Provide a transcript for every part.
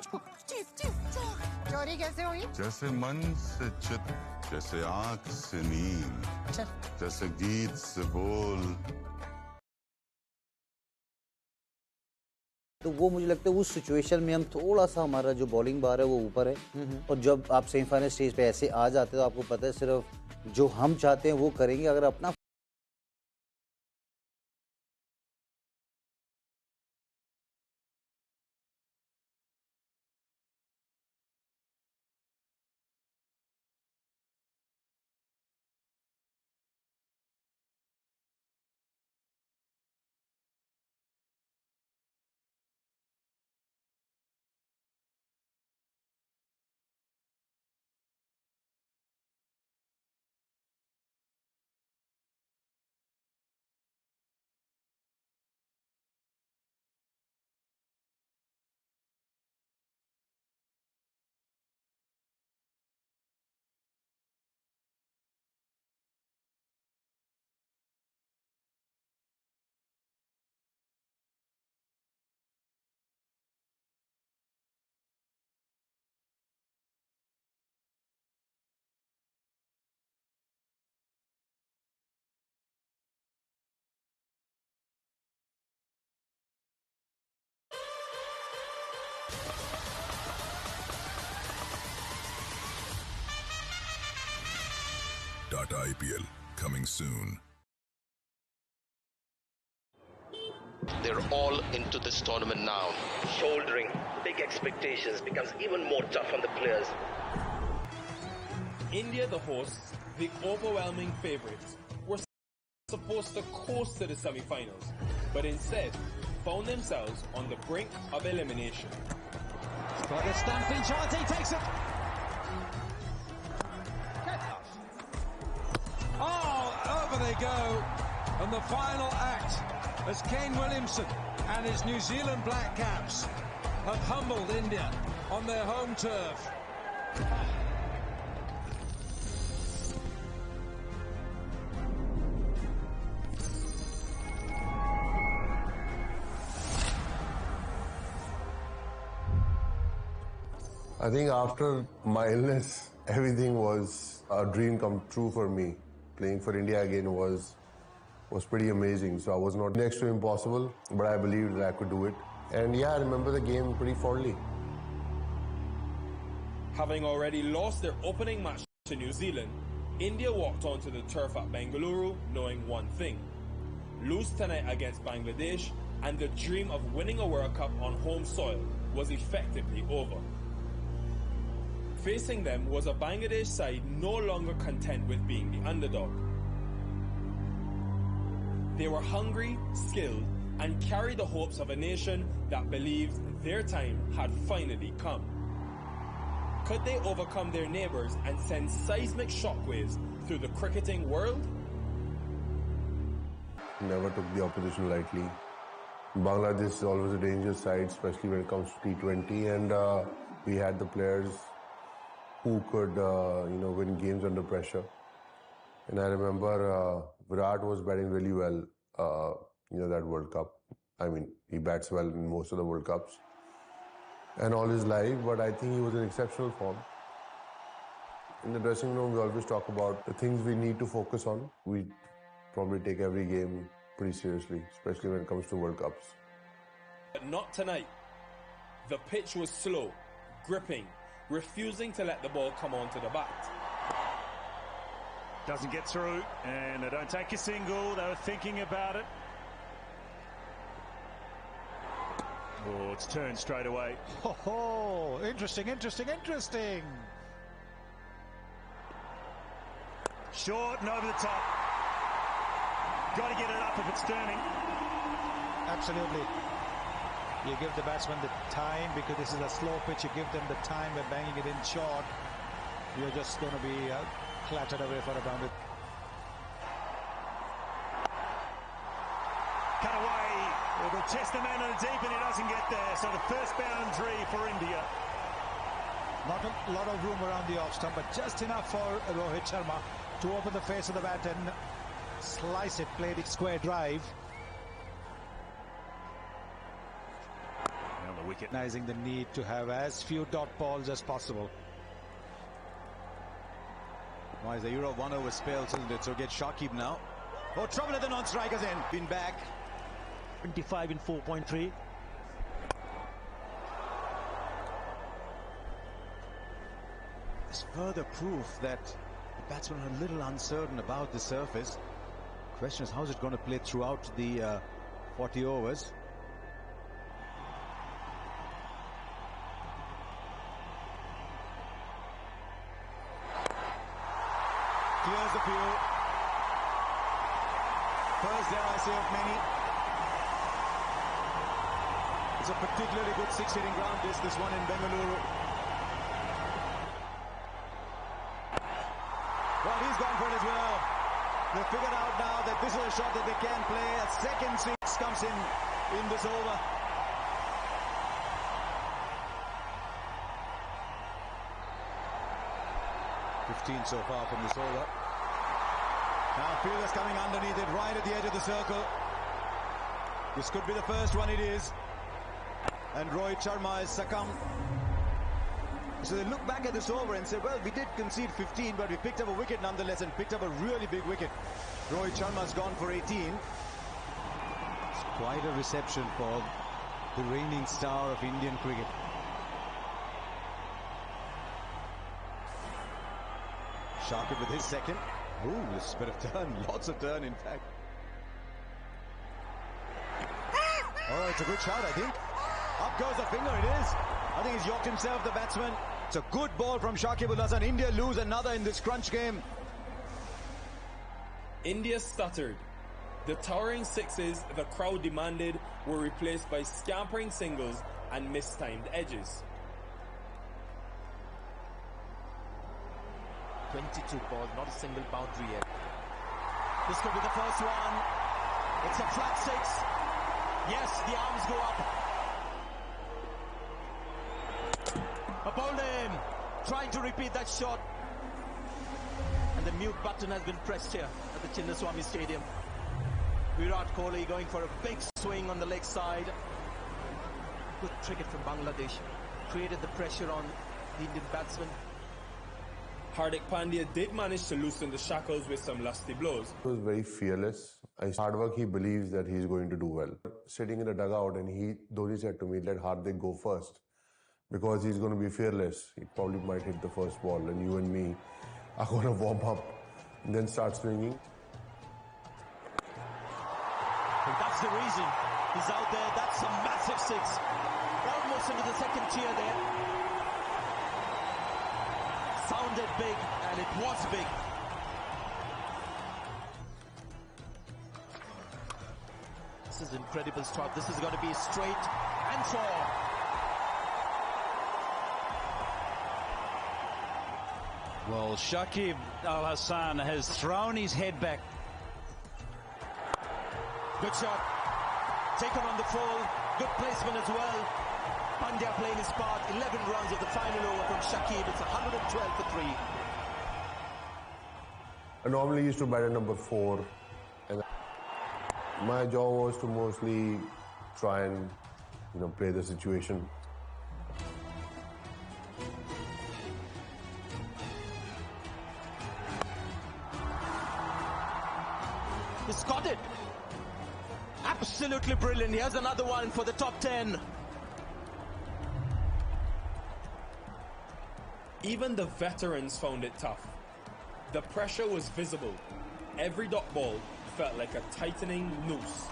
चोरी कैसे हुई? जैसे मन से चित, जैसे आंख से नींद, जैसे गीत से बोल। तो वो मुझे लगता है उस सिचुएशन में हम थोड़ा सा हमारा जो बॉलिंग बार है वो ऊपर है और जब आप सेमीफाइनल स्टेज पे ऐसे आ जाते हो तो आपको पता है सिर्फ जो हम चाहते हैं वो करेंगे। अगर अपना IPL coming soon. They're all into this tournament now. Shouldering big expectations becomes even more tough on the players. India, the hosts, the overwhelming favourites, were supposed to coast to the semi-finals, but instead found themselves on the brink of elimination. Got a stamping chance, he takes it. Oh, over they go. And the final act as Kane Williamson and his New Zealand Black Caps have humbled India on their home turf. I think after my illness, everything was a dream come true for me. Playing for India again was pretty amazing. So I was not next to impossible, but I believed that I could do it. And yeah, I remember the game pretty fondly. Having already lost their opening match to New Zealand, India walked onto the turf at Bengaluru knowing one thing: lose tonight against Bangladesh and the dream of winning a World Cup on home soil was effectively over. Facing them was a Bangladesh side no longer content with being the underdog. They were hungry, skilled, and carried the hopes of a nation that believed their time had finally come. Could they overcome their neighbours and send seismic shockwaves through the cricketing world? Never took the opposition lightly. Bangladesh is always a dangerous side, especially when it comes to T20, and we had the players who could, win games under pressure. And I remember Virat was batting really well, that World Cup. I mean, he bats well in most of the World Cups and all his life, but I think he was in exceptional form. In the dressing room, we always talk about the things we need to focus on. We probably take every game pretty seriously, especially when it comes to World Cups. But not tonight. The pitch was slow, gripping, refusing to let the ball come onto the bat. Doesn't get through, and they don't take a single. They were thinking about it. Oh, it's turned straight away. Oh, interesting. Short and over the top. Got to get it up if it's turning. Absolutely. You give the batsman the time because this is a slow pitch. You give them the time by banging it in short. You're just going to be clattered away for a boundary. Cut away. It'll test the man on the deep and he doesn't get there. So the first boundary for India. Not a lot of room around the off stump, but just enough for Rohit Sharma to open the face of the bat and slice it, play the square drive. Well, the wicket. Recognizing the need to have as few dot balls as possible. Why is the Euro 1 over spell, isn't it? So get Shakib now. Oh, trouble at the non-strikers end. Been back. 25 in 4.3. It's further proof that the batsmen are a little uncertain about the surface. Question is, how's it going to play throughout the 40 overs? Clears the field. First dare I say of many. It's a particularly good six-hitting ground, this one in Bengaluru. Well, he's gone for it as well. They've figured out now that this is a shot that they can play. A second six comes in this over. .15 so far from this over. Now fielders coming underneath it, right at the edge of the circle. This could be the first one, it is. And Rohit Sharma has succumbed. So they look back at this over and say, well, we did concede 15, but we picked up a wicket nonetheless, and picked up a really big wicket. Rohit Sharma's gone for 18. It's quite a reception for the reigning star of Indian cricket. Shakib with his second. Ooh, this bit of turn, lots of turn in fact. Oh, it's a good shot, I think. Up goes the finger, it is. I think he's yorked himself, the batsman. It's a good ball from Shakib Al Hasan. India lose another in this crunch game. India stuttered. The towering sixes the crowd demanded were replaced by scampering singles and mistimed edges. 22 balls, not a single boundary yet. This could be the first one. It's a flat six. Yes, the arms go up. A bowled him, trying to repeat that shot. And the mute button has been pressed here at the Chinnaswamy Stadium. Virat Kohli going for a big swing on the leg side. Good cricket from Bangladesh. Created the pressure on the Indian batsman. Hardik Pandya did manage to loosen the shackles with some lusty blows. He was very fearless. Hard work, he believes that he's going to do well. Sitting in the dugout, and Dhoni said to me, let Hardik go first, because he's going to be fearless. He probably might hit the first ball, and you and me are going to warm up and then start swinging. And that's the reason he's out there. That's a massive six. Almost into the second tier there. Sounded big, and it was big. This is incredible stuff. This is going to be straight and four. Well, Shakib Al Hasan has thrown his head back. Good shot. Taken on the full. Good placement as well. Pandya playing his part. 11 runs of the final over from Shakib. It's 112 for 3. I normally used to bat at number 4. And my job was to mostly try and, play the situation. He's got it. Absolutely brilliant. Here's another one for the top 10. Even the veterans found it tough. The pressure was visible. Every dot ball felt like a tightening noose.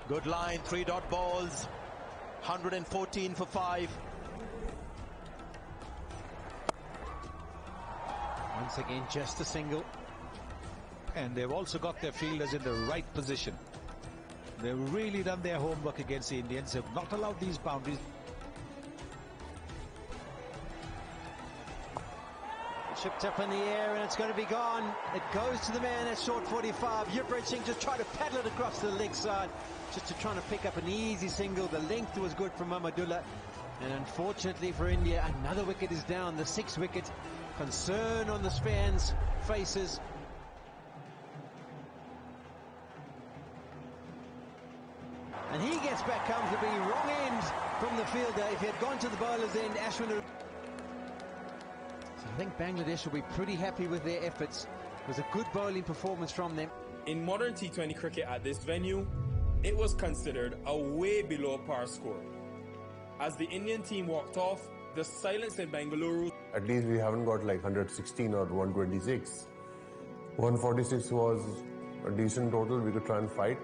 Good line, 3 dot balls. 114 for 5. Once again, just a single. And they've also got their fielders in the right position. They've really done their homework against the Indians. They've not allowed these boundaries. Chipped up in the air, and it's going to be gone. It goes to the man at short 45. Yuvraj Singh just tried to paddle it across the leg side, just to try to pick up an easy single. The length was good from Mahmudullah. And unfortunately for India, another wicket is down, the 6th wicket. Concern on the fans' faces. And he gets back comfortably, wrong end from the fielder. If he had gone to the bowler's end, Ashwin would... So I think Bangladesh will be pretty happy with their efforts. It was a good bowling performance from them. In modern T20 cricket at this venue, it was considered a way below par score. As the Indian team walked off, the silence in Bengaluru... At least we haven't got like 116 or 126. 146 was a decent total. We could try and fight.